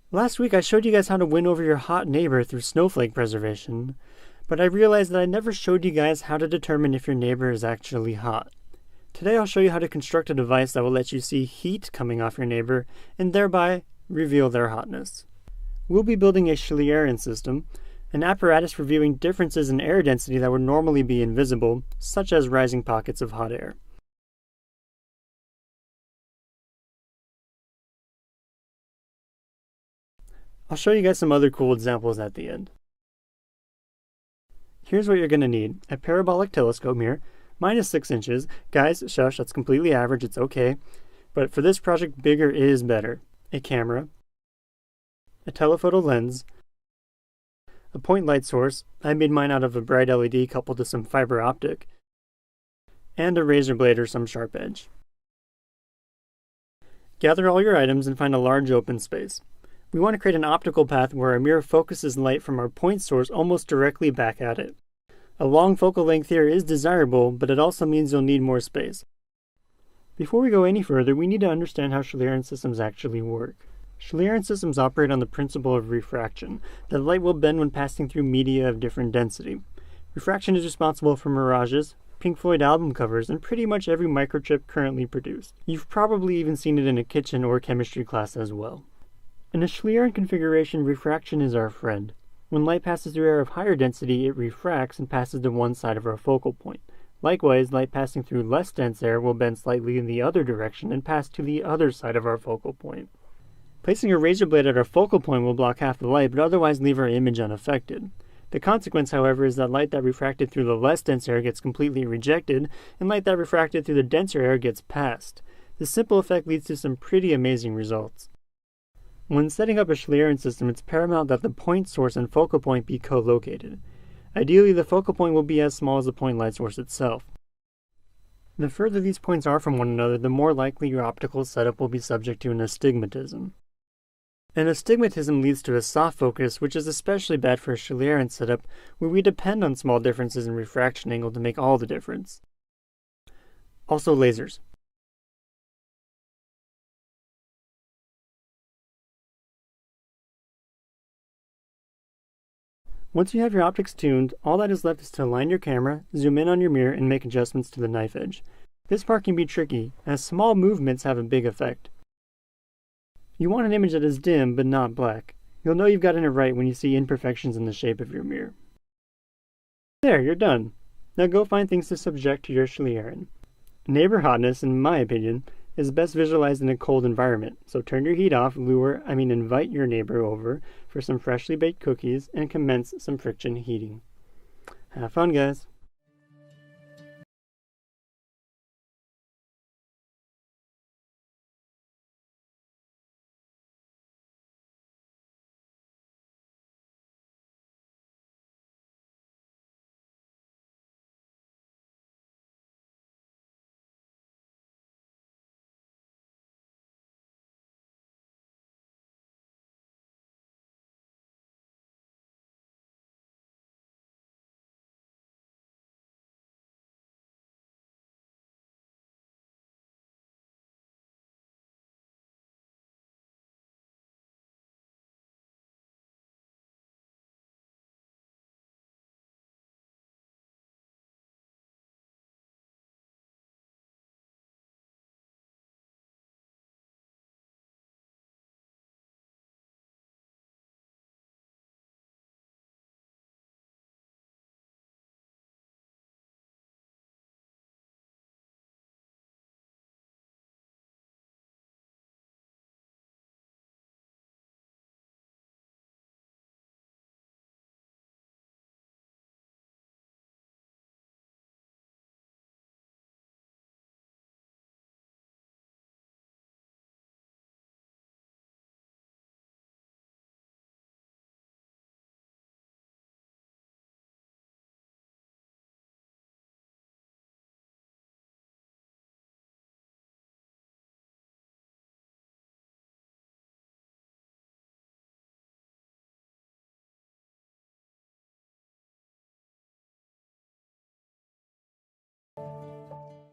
Last week I showed you guys how to win over your hot neighbor through snowflake preservation, but I realized that I never showed you guys how to determine if your neighbor is actually hot. Today I'll show you how to construct a device that will let you see heat coming off your neighbor and thereby reveal their hotness. We'll be building a Schlieren system, an apparatus for viewing differences in air density that would normally be invisible, such as rising pockets of hot air. I'll show you guys some other cool examples at the end. Here's what you're going to need. A parabolic telescope mirror, mine is 6 inches. Guys, shush, that's completely average, it's okay. But for this project, bigger is better. A camera, a telephoto lens, a point light source, I made mine out of a bright LED coupled to some fiber optic, and a razor blade or some sharp edge. Gather all your items and find a large open space. We want to create an optical path where our mirror focuses light from our point source almost directly back at it. A long focal length here is desirable, but it also means you'll need more space. Before we go any further, we need to understand how Schlieren systems actually work. Schlieren systems operate on the principle of refraction, that light will bend when passing through media of different density. Refraction is responsible for mirages, Pink Floyd album covers, and pretty much every microchip currently produced. You've probably even seen it in a kitchen or chemistry class as well. In a Schlieren configuration, refraction is our friend. When light passes through air of higher density, it refracts and passes to one side of our focal point. Likewise, light passing through less dense air will bend slightly in the other direction and pass to the other side of our focal point. Placing a razor blade at our focal point will block half the light, but otherwise leave our image unaffected. The consequence, however, is that light that refracted through the less dense air gets completely rejected, and light that refracted through the denser air gets passed. This simple effect leads to some pretty amazing results. When setting up a Schlieren system, it's paramount that the point source and focal point be co-located. Ideally, the focal point will be as small as the point light source itself. The further these points are from one another, the more likely your optical setup will be subject to an astigmatism. An astigmatism leads to a soft focus, which is especially bad for a Schlieren setup, where we depend on small differences in refraction angle to make all the difference. Also lasers. Once you have your optics tuned, all that is left is to align your camera, zoom in on your mirror, and make adjustments to the knife edge. This part can be tricky, as small movements have a big effect. You want an image that is dim, but not black. You'll know you've gotten it right when you see imperfections in the shape of your mirror. There, you're done. Now go find things to subject to your Schlieren. Neighbor hotness, in my opinion, is best visualized in a cold environment, so turn your heat off, invite your neighbor over for some freshly baked cookies and commence some friction heating. Have fun, guys!